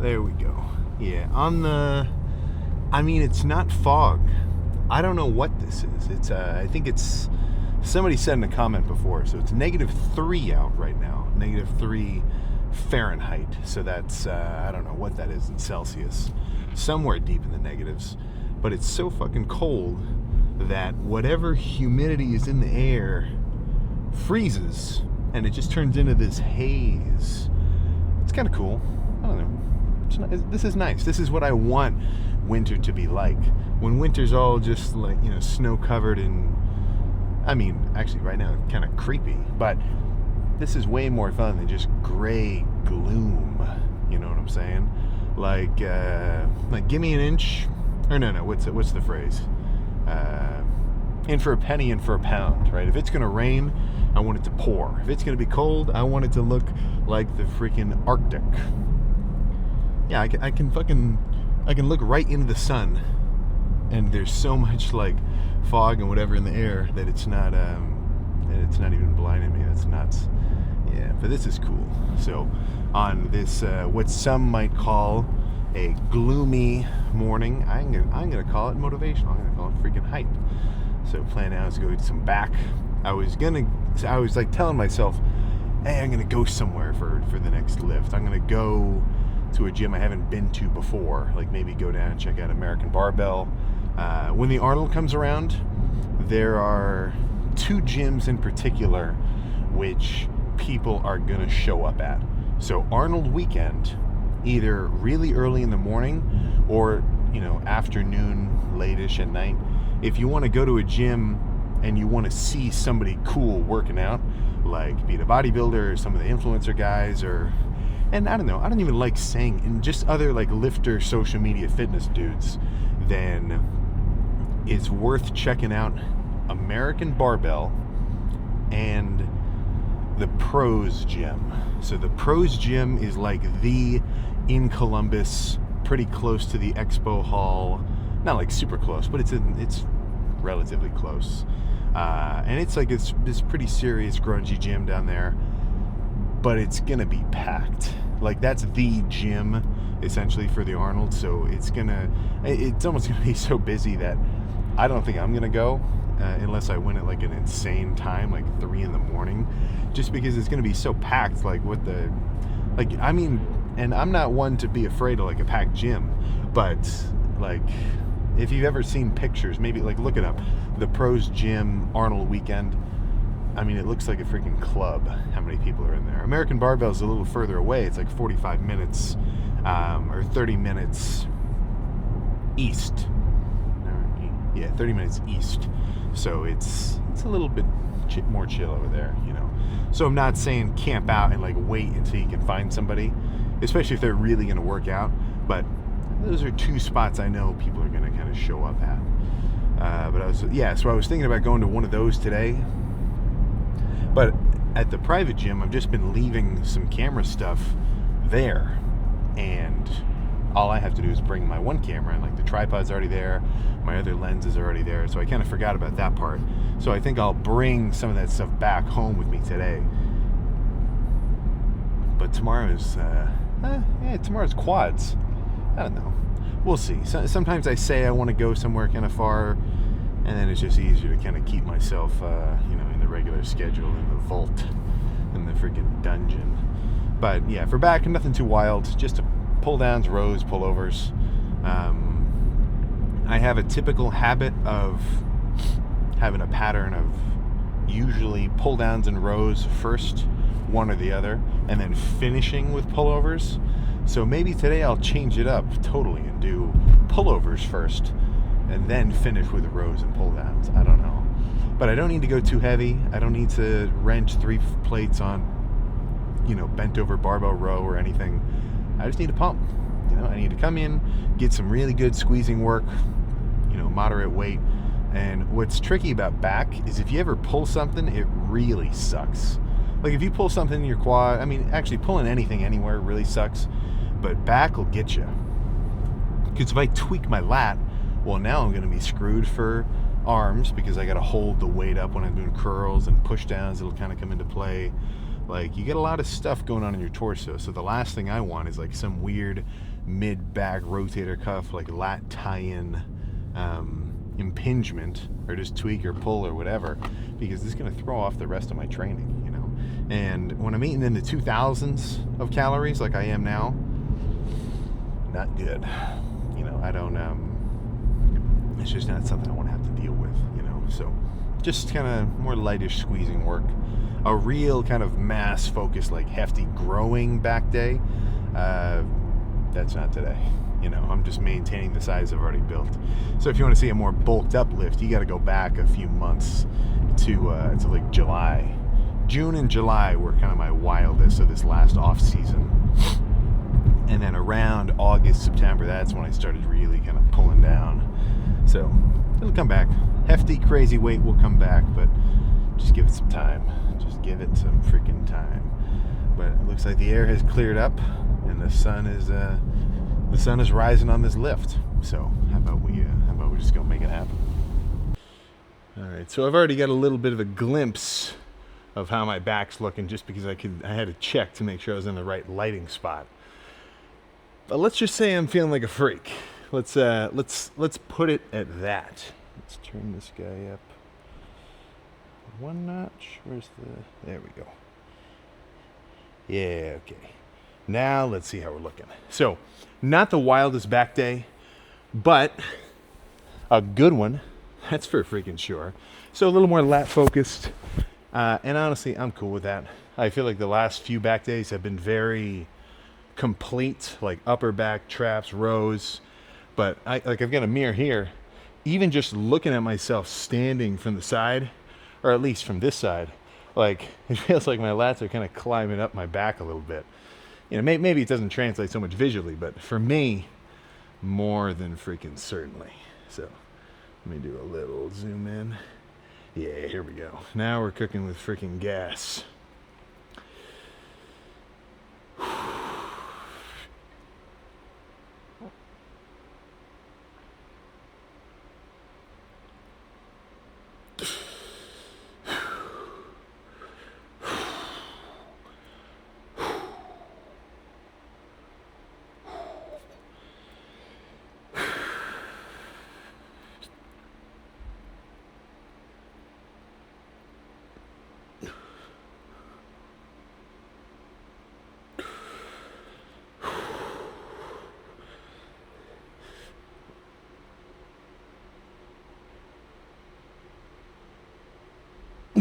There we go. Yeah, it's not fog. I don't know what this is. It's I think it's, somebody said in a comment before, so it's -3 out right now. -3 Fahrenheit. So that's, I don't know what that is in Celsius. Somewhere deep in the negatives. But it's so fucking cold that whatever humidity is in the air freezes and it just turns into this haze. It's kind of cool. I don't know. This is nice. This is what I want winter to be like. When winter's all just like, snow covered and, actually right now it's kind of creepy, but this is way more fun than just gray gloom. You know what I'm saying? Like give me an inch, or no, what's the phrase? In for a penny, in for a pound, right? If it's gonna rain, I want it to pour. If it's gonna be cold, I want it to look like the freaking Arctic. Yeah, I can look right into the sun, and there's so much like fog and whatever in the air that it's not even blinding me. That's nuts. Yeah, but this is cool. So on this what some might call a gloomy morning, I'm gonna call it motivational. I'm gonna call it freaking hype. So plan now is to go get some back. I was like telling myself, hey, I'm gonna go somewhere for the next lift. I'm gonna go to a gym I haven't been to before, like maybe go down and check out American Barbell. When the Arnold comes around, there are 2 gyms in particular which people are gonna show up at. So Arnold weekend, either really early in the morning or afternoon, late-ish at night. If you want to go to a gym and you want to see somebody cool working out, like be it a bodybuilder or some of the influencer guys, and I don't know, I don't even like saying, and just other like lifter social media fitness dudes, then it's worth checking out American Barbell and the Pros Gym. So the Pros Gym is like in Columbus, pretty close to the Expo Hall. Not like super close, but it's relatively close. And it's like this pretty serious grungy gym down there, but it's gonna be packed. Like that's the gym essentially for the Arnold. So it's almost gonna be so busy that I don't think I'm gonna go unless I win at like an insane time, like 3 a.m, just because it's gonna be so packed. And I'm not one to be afraid of like a packed gym, but like if you've ever seen pictures, maybe like look it up, the Pros Gym Arnold weekend. It looks like a freaking club. How many people are in there? American Barbell is a little further away. It's like 45 minutes or 30 minutes east. Yeah, 30 minutes east. So it's a little bit more chill over there, So I'm not saying camp out and like wait until you can find somebody, especially if they're really going to work out. But those are 2 spots I know people are going to kind of show up at. So I was thinking about going to one of those today. But at the private gym, I've just been leaving some camera stuff there. And all I have to do is bring my one camera, and like the tripod's already there, my other lens is already there. So I kind of forgot about that part. So I think I'll bring some of that stuff back home with me today. But tomorrow's quads. I don't know. We'll see. Sometimes I say I want to go somewhere kind of far, and then it's just easier to kind of keep myself, in the regular schedule, in the vault, in the freaking dungeon. But yeah, for back, nothing too wild. Just pull downs, rows, pullovers. I have a typical habit of having a pattern of usually pull downs and rows first, one or the other, and then finishing with pullovers. So maybe today I'll change it up totally and do pullovers first and then finish with rows and pull downs. I don't know. But I don't need to go too heavy. I don't need to wrench 3 plates on, bent over barbell row or anything. I just need to pump. I need to come in, get some really good squeezing work, moderate weight. And what's tricky about back is if you ever pull something, it really sucks. Like if you pull something in your quad, actually pulling anything anywhere really sucks, but back will get you. Because if I tweak my lat, well, now I'm going to be screwed for arms because I got to hold the weight up when I'm doing curls and push downs. It'll kind of come into play. Like you get a lot of stuff going on in your torso. So the last thing I want is like some weird mid-back rotator cuff, like lat tie-in impingement, or just tweak or pull or whatever, because this is going to throw off the rest of my training, you know. And when I'm eating in the 2000s of calories like I am now, not good. You know, I don't, it's just not something I want to have to deal with, you know. So just kind of more lightish squeezing work. A real kind of mass focused, like hefty growing back day, that's not today. You know, I'm just maintaining the size I've already built. So if you want to see a more bulked up lift, you got to go back a few months to like July. June and July were kind of my wildest of this last off season. And then around August, September, that's when I started really kind of pulling down. So it'll come back. Hefty, crazy weight will come back, but just give it some time. Just give it some freaking time. But it looks like the air has cleared up, and the sun is rising on this lift. So how about we just go make it happen? All right. So I've already got a little bit of a glimpse of how my back's looking, just because I had to check to make sure I was in the right lighting spot. But let's just say I'm feeling like a freak. Let's put it at that. Let's turn this guy up one notch. There we go. Yeah, okay. Now let's see how we're looking. So, not the wildest back day, but a good one. That's for freaking sure. So a little more lat focused. And honestly, I'm cool with that. I feel like the last few back days have been very complete, like upper back traps, rows. But I've got a mirror here. Even just looking at myself standing from the side, or at least from this side, like it feels like my lats are kind of climbing up my back a little bit. You know, maybe it doesn't translate so much visually, but for me, more than freaking certainly. So let me do a little zoom in. Yeah, here we go. Now we're cooking with freaking gas.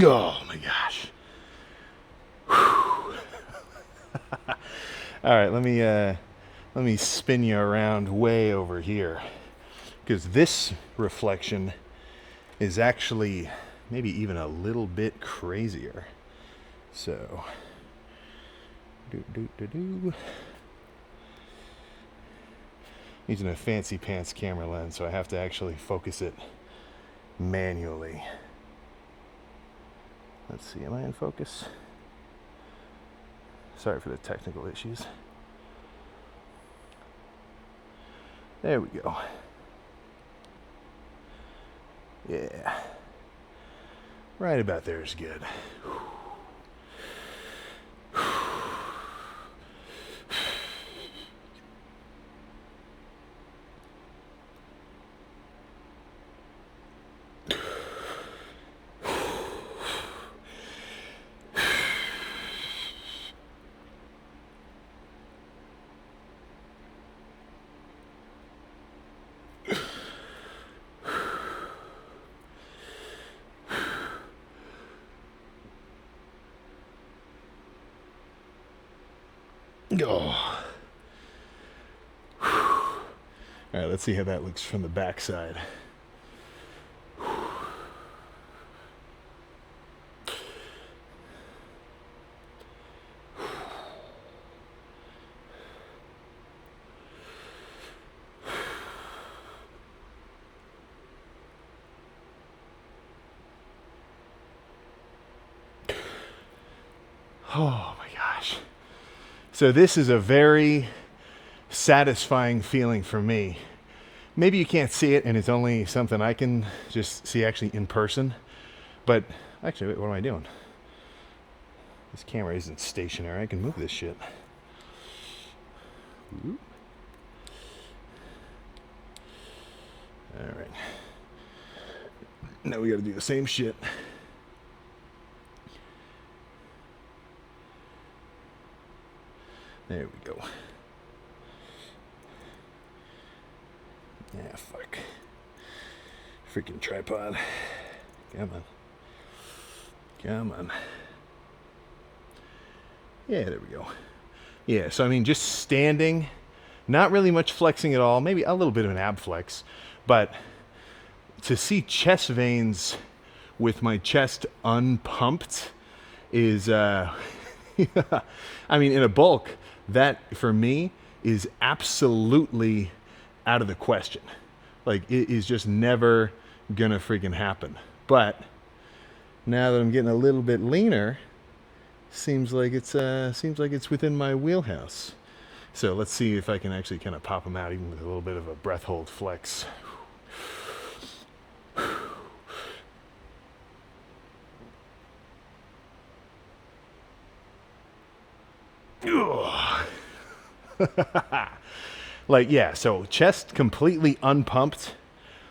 Oh my gosh. All right, let me spin you around way over here, because this reflection is actually maybe even a little bit crazier. So using a fancy pants camera lens, so I have to actually focus it manually. Let's see, am I in focus? Sorry for the technical issues. There we go. Yeah. Right about there is good. Oh. All right, let's see how that looks from the backside. Oh my gosh. So this is a very satisfying feeling for me. Maybe you can't see it and it's only something I can just see actually in person. But actually, wait, what am I doing? This camera isn't stationary. I can move this shit. Ooh. All right. Now we got to do the same shit. There we go. Yeah, fuck. Freaking tripod. Come on. Come on. Yeah, there we go. Yeah, so I mean, just standing, not really much flexing at all, maybe a little bit of an ab flex, but to see chest veins with my chest unpumped is, I mean, in a bulk, that for me is absolutely out of the question. Like, it is just never gonna freaking happen. But now that I'm getting a little bit leaner, seems like it's within my wheelhouse. So let's see if I can actually kind of pop them out, even with a little bit of a breath hold flex. Like, yeah, so chest completely unpumped,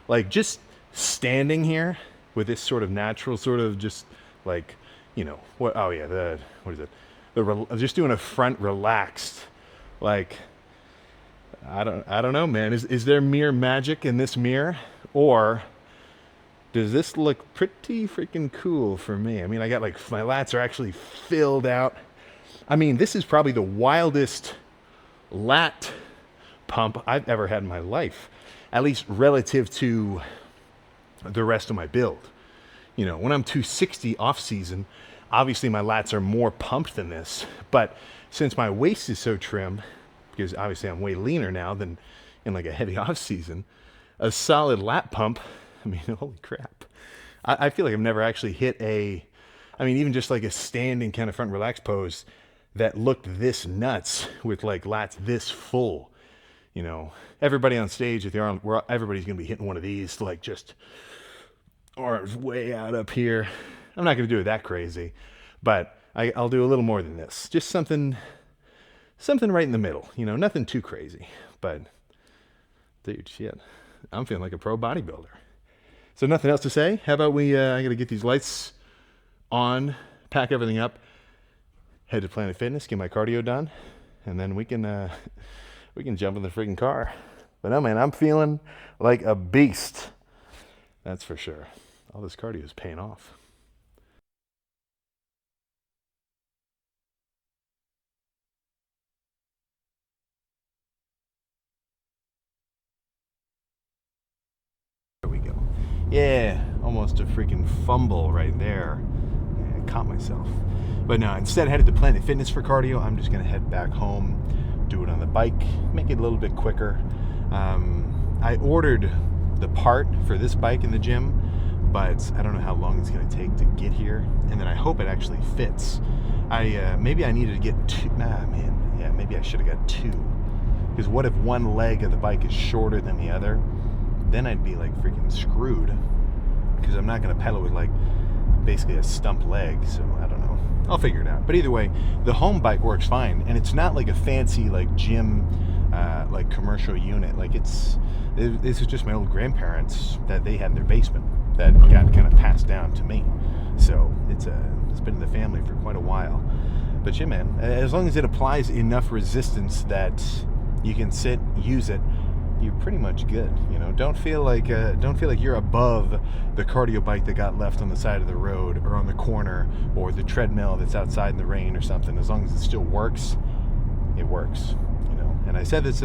like just standing here with this sort of natural sort of just like, you know, what, oh yeah, what is it? Just doing a front relaxed, like, I don't know, man. Is there mere magic in this mirror, or does this look pretty freaking cool for me? I mean, I got like, my lats are actually filled out. I mean, this is probably the wildest lat pump I've ever had in my life, at least relative to the rest of my build. You know, when I'm 260 off season, obviously my lats are more pumped than this, but since my waist is so trim, because obviously I'm way leaner now than in like a heavy off season, a solid lat pump, I mean, holy crap. I feel like I've never actually hit even just like a standing kind of front relaxed pose that looked this nuts with like lats this full. You know, everybody on stage, if they're on, everybody's going to be hitting one of these, like just arms way out up here. I'm not going to do it that crazy, but I'll do a little more than this. Just something right in the middle, you know, nothing too crazy, but dude, shit, I'm feeling like a pro bodybuilder. So nothing else to say. How about I got to get these lights on, pack everything up, head to Planet Fitness, get my cardio done, and then we can jump in the freaking car. But no, man, I'm feeling like a beast. That's for sure. All this cardio is paying off. There we go. Yeah, almost a freaking fumble right there. Yeah, I caught myself. But no, instead of headed to Planet Fitness for cardio, I'm just going to head back home, do it on the bike, make it a little bit quicker. I ordered the part for this bike in the gym, but I don't know how long it's going to take to get here, and then I hope it actually fits. Maybe I needed to get two. Maybe I should have got two, because what if one leg of the bike is shorter than the other? Then I'd be like freaking screwed, because I'm not going to pedal with like basically a stump leg. So I don't know, I'll figure it out. But either way, the home bike works fine, and it's not like a fancy like gym like commercial unit. Like this is just my old grandparents that they had in their basement that got kind of passed down to me. So it's been in the family for quite a while. But yeah, man, as long as it applies enough resistance that you can sit, use it, you're pretty much good. You know, don't feel like you're above the cardio bike that got left on the side of the road or on the corner, or the treadmill that's outside in the rain or something. As long as it still works, it works. You know, and I said this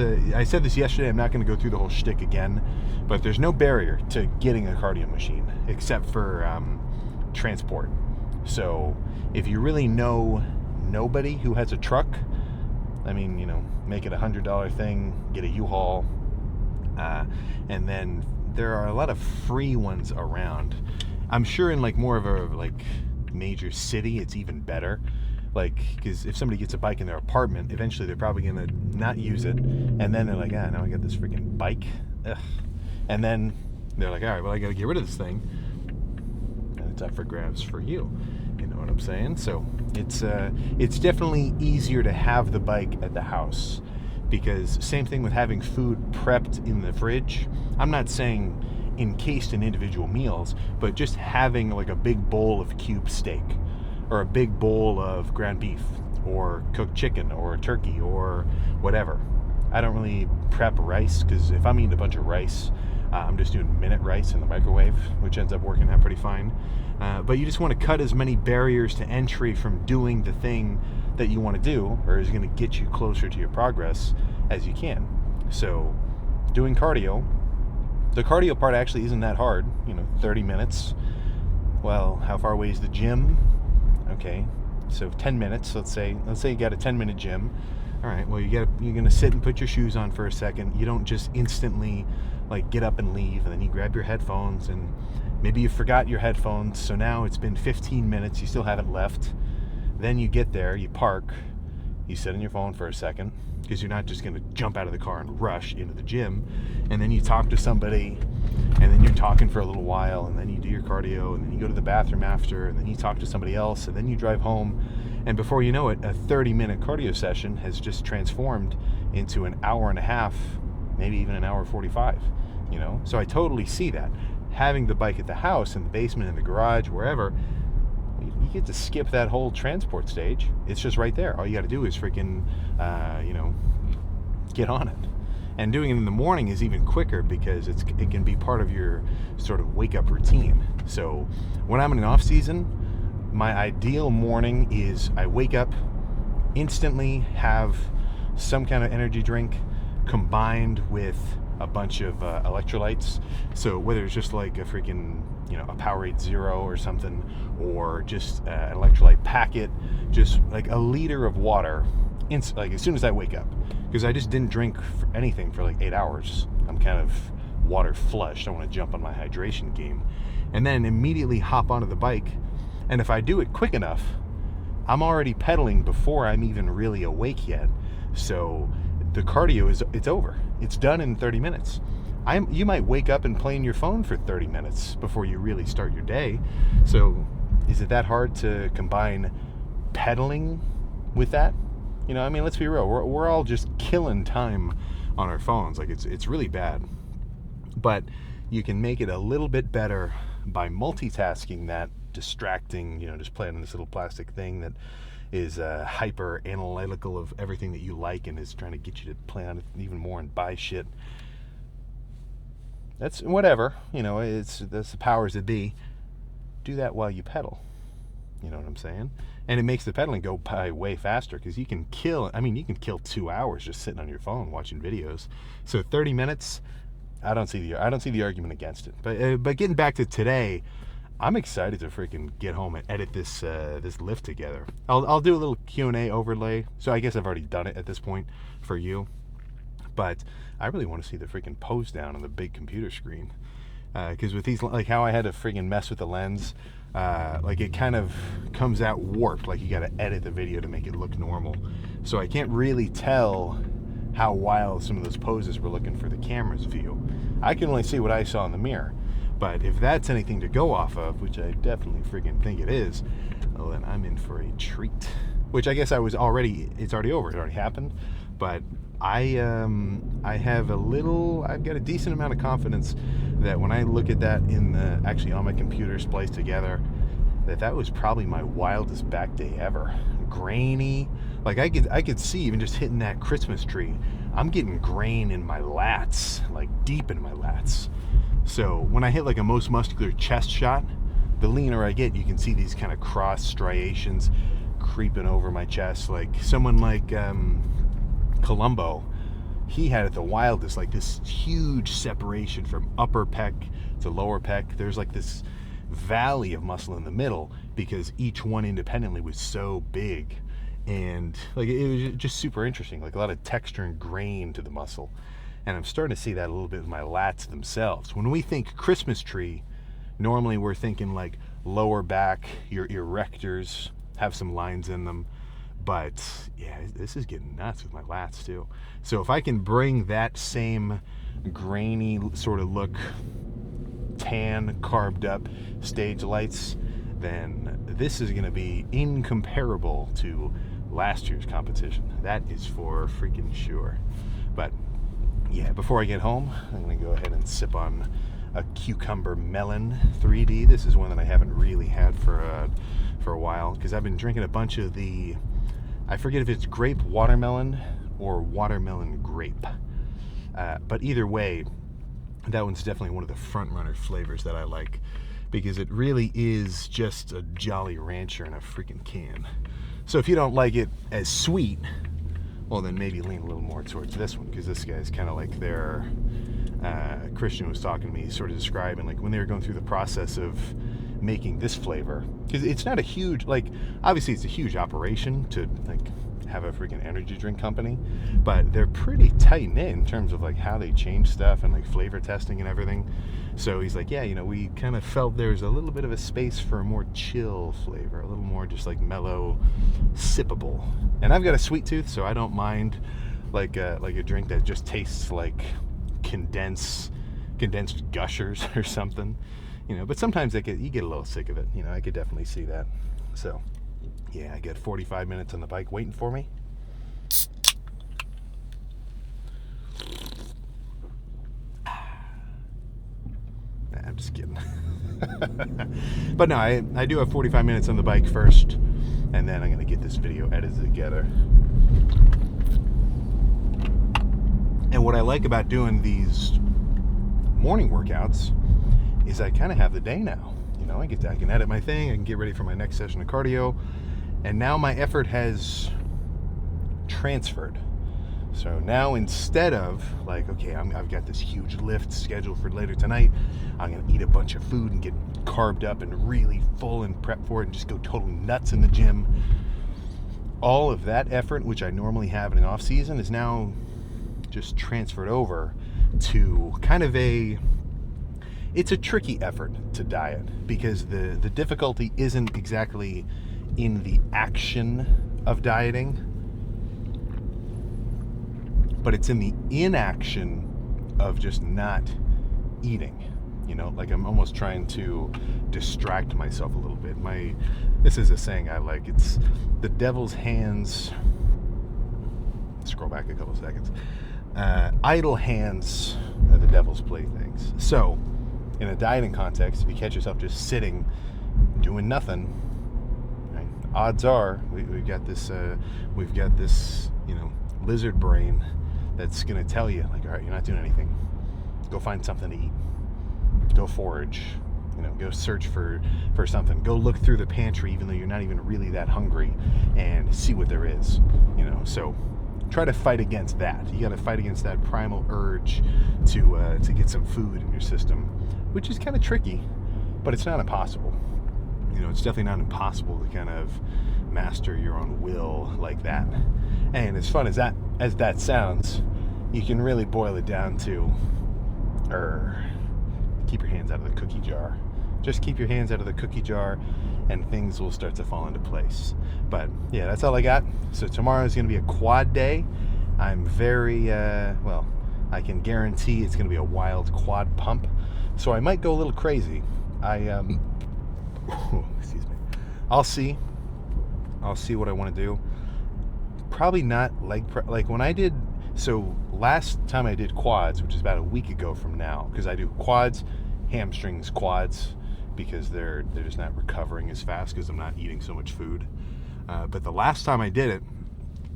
yesterday. I'm not going to go through the whole shtick again, but there's no barrier to getting a cardio machine except for transport. So if you really know nobody who has a truck, I mean, you know, make it $100 thing, get a U-Haul. And then there are a lot of free ones around. I'm sure in like more of a like major city, it's even better. Like, because if somebody gets a bike in their apartment, eventually they're probably gonna not use it, and then they're like, now I got this freaking bike. Ugh. And then they're like, all right, well, I gotta get rid of this thing, and it's up for grabs for you. You know what I'm saying? So it's definitely easier to have the bike at the house because same thing with having food prepped in the fridge. I'm not saying encased in individual meals, but just having like a big bowl of cube steak or a big bowl of ground beef or cooked chicken or turkey or whatever. I don't really prep rice, because if I'm eating a bunch of rice, I'm just doing minute rice in the microwave, which ends up working out pretty fine. But you just want to cut as many barriers to entry from doing the thing that you want to do, or is going to get you closer to your progress, as you can. So doing cardio, the cardio part actually isn't that hard, 30 minutes. Well, how far away is the gym? Okay, so 10 minutes, let's say you got a 10-minute gym. All right, well, you're going to sit and put your shoes on for a second. You don't just instantly like get up and leave, and then you grab your headphones, and maybe you forgot your headphones, so now it's been 15 minutes, you still haven't left. Then you get there, you park, you sit on your phone for a second, because you're not just going to jump out of the car and rush into the gym. And then you talk to somebody, and then you're talking for a little while, and then you do your cardio, and then you go to the bathroom after, and then you talk to somebody else, and then you drive home. And before you know it, a 30-minute cardio session has just transformed into an hour and a half, maybe even an hour 45, So I totally see that. Having the bike at the house, in the basement, in the garage, wherever, you get to skip that whole transport stage. It's just right there. All you got to do is freaking, get on it. And doing it in the morning is even quicker, because it can be part of your sort of wake-up routine. So when I'm in an off-season, my ideal morning is I wake up, instantly have some kind of energy drink combined with a bunch of electrolytes. So whether it's just like a freaking, a Powerade Zero or something, or just an electrolyte packet, just like a liter of water, like as soon as I wake up, because I just didn't drink anything for like 8 hours. I'm kind of water flushed. I want to jump on my hydration game, and then immediately hop onto the bike. And if I do it quick enough, I'm already pedaling before I'm even really awake yet. So the cardio it's over. It's done in 30 minutes. You might wake up and play on your phone for 30 minutes before you really start your day. So is it that hard to combine pedaling with that? Let's be real. We're all just killing time on our phones. Like it's really bad. But you can make it a little bit better by multitasking that, distracting, just playing on this little plastic thing that is hyper analytical of everything that you like, and is trying to get you to play on it even more and buy shit. That's whatever, that's the powers that be. Do that while you pedal. You know what I'm saying? And it makes the pedaling go by way faster, because you can kill 2 hours just sitting on your phone watching videos. So 30 minutes, I don't see the argument against it. But getting back to today, I'm excited to freaking get home and edit this lift together. I'll do a little Q&A overlay. So I guess I've already done it at this point for you. But I really want to see the freaking pose down on the big computer screen. Because with these, like how I had to freaking mess with the lens, like it kind of comes out warped. Like you got to edit the video to make it look normal. So I can't really tell how wild some of those poses were looking for the camera's view. I can only see what I saw in the mirror. But if that's anything to go off of, which I definitely freaking think it is, well, then I'm in for a treat. Which I guess it's already over. It already happened. But I've got a decent amount of confidence that when I look at that actually on my computer spliced together, that was probably my wildest back day ever. Grainy. Like I could see, even just hitting that Christmas tree, I'm getting grain in my lats, like deep in my lats. So when I hit like a most muscular chest shot, the leaner I get, you can see these kind of cross striations creeping over my chest. Like someone like Columbo, he had it the wildest, like this huge separation from upper pec to lower pec. There's like this valley of muscle in the middle, because each one independently was so big. And like it was just super interesting, like a lot of texture and grain to the muscle. And I'm starting to see that a little bit with my lats themselves. When we think Christmas tree, normally we're thinking like lower back, your erectors have some lines in them. But yeah, this is getting nuts with my lats too. So if I can bring that same grainy sort of look, tan, carved up stage lights, then this is going to be incomparable to last year's competition. That is for freaking sure. But yeah, before I get home, I'm going to go ahead and sip on a cucumber melon 3D. This is one that I haven't really had for a while, because I've been drinking a bunch of I forget if it's grape watermelon or watermelon grape. But either way, that one's definitely one of the front runner flavors that I like, because it really is just a Jolly Rancher in a freaking can. So if you don't like it as sweet, well, then maybe lean a little more towards this one, because this guy's kind of like their Christian was talking to me, sort of describing like when they were going through the process of making this flavor, because it's not a huge, like, obviously it's a huge operation to like have a freaking energy drink company, but they're pretty tight knit in terms of like how they change stuff and like flavor testing and everything. So he's like, yeah, you know, we kind of felt there's a little bit of a space for a more chill flavor, a little more just like mellow, sippable. And I've got a sweet tooth, so I don't mind like a drink that just tastes like condensed gushers or something, you know. But sometimes you get a little sick of it, you know. I could definitely see that. So yeah, I got 45 minutes on the bike waiting for me. I'm just kidding. But no, I do have 45 minutes on the bike first, and then I'm going to get this video edited together. And what I like about doing these morning workouts is I kind of have the day now. You know, I can edit my thing, I can get ready for my next session of cardio, and now my effort has transferred. So now instead of like, okay, I've got this huge lift scheduled for later tonight, I'm going to eat a bunch of food and get carved up and really full and prep for it and just go totally nuts in the gym. All of that effort, which I normally have in an off season, is now just transferred over to kind of it's a tricky effort to diet, because the difficulty isn't exactly in the action of dieting, but it's in the inaction of just not eating. You know, like I'm almost trying to distract myself a little bit. This is a saying I like. It's the devil's hands. Scroll back a couple of seconds. Idle hands are the devil's playthings. So, in a dieting context, if you catch yourself just sitting, doing nothing, right, odds are we've got this, you know, lizard brain that's going to tell you, like, all right, you're not doing anything. Go find something to eat. Go forage. You know, go search for something. Go look through the pantry, even though you're not even really that hungry, and see what there is. You know, so try to fight against that. You got to fight against that primal urge to get some food in your system, which is kind of tricky, but it's not impossible. You know, it's definitely not impossible to kind of master your own will like that. And as fun as that sounds, you can really boil it down to keep your hands out of the cookie jar. Just keep your hands out of the cookie jar and things will start to fall into place. But yeah, that's all I got. So tomorrow is going to be a quad day. I'm very, I can guarantee it's going to be a wild quad pump. So I might go a little crazy. Excuse me. I'll see what I want to do. Probably not leg press. Like when I did, so last time I did quads, which is about a week ago from now, because I do quads, hamstrings, quads, because they're just not recovering as fast because I'm not eating so much food. But the last time I did it,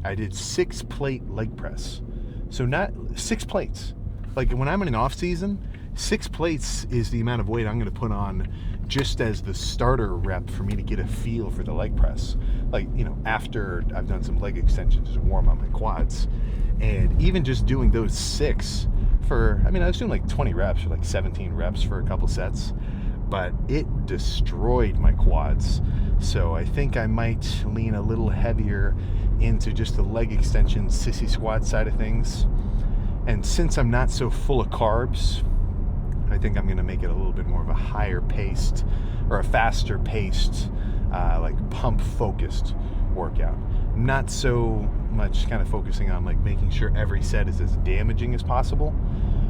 I did 6-plate leg press. So not 6 plates. Like when I'm in an off season, 6 plates is the amount of weight I'm going to put on just as the starter rep for me to get a feel for the leg press. Like, you know, after I've done some leg extensions to warm up my quads. And even just doing those 6 I was doing like 20 reps or like 17 reps for a couple sets, but it destroyed my quads. So I think I might lean a little heavier into just the leg extension sissy squat side of things. And since I'm not so full of carbs, I think I'm going to make it a little bit more of a higher paced or a faster paced, like pump focused workout. Not so much kind of focusing on like making sure every set is as damaging as possible,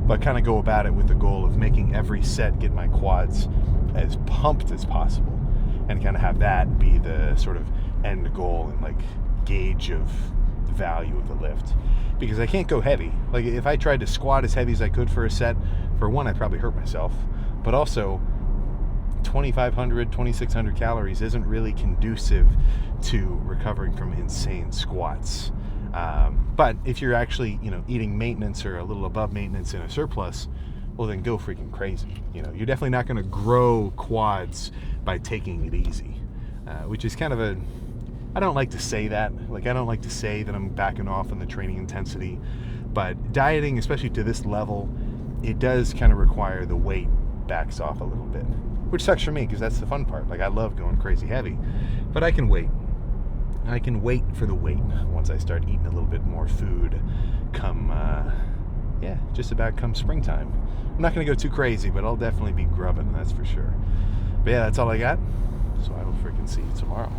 but kind of go about it with the goal of making every set get my quads as pumped as possible, and kind of have that be the sort of end goal, and like gauge of the value of the lift, because I can't go heavy. Like if I tried to squat as heavy as I could for a set, for one, I'd probably hurt myself, but also 2,500, 2,600 calories isn't really conducive to recovering from insane squats. But if you're actually, eating maintenance or a little above maintenance in a surplus, well then go freaking crazy. You're definitely not going to grow quads by taking it easy, which is kind of I don't like to say that. Like, I don't like to say that I'm backing off on the training intensity, but dieting, especially to this level, it does kind of require the weight backs off a little bit, which sucks for me because that's the fun part. Like, I love going crazy heavy, but I can wait. I can wait for the weight once I start eating a little bit more food just about come springtime. I'm not going to go too crazy, but I'll definitely be grubbing, that's for sure. But yeah, that's all I got. So I will freaking see you tomorrow.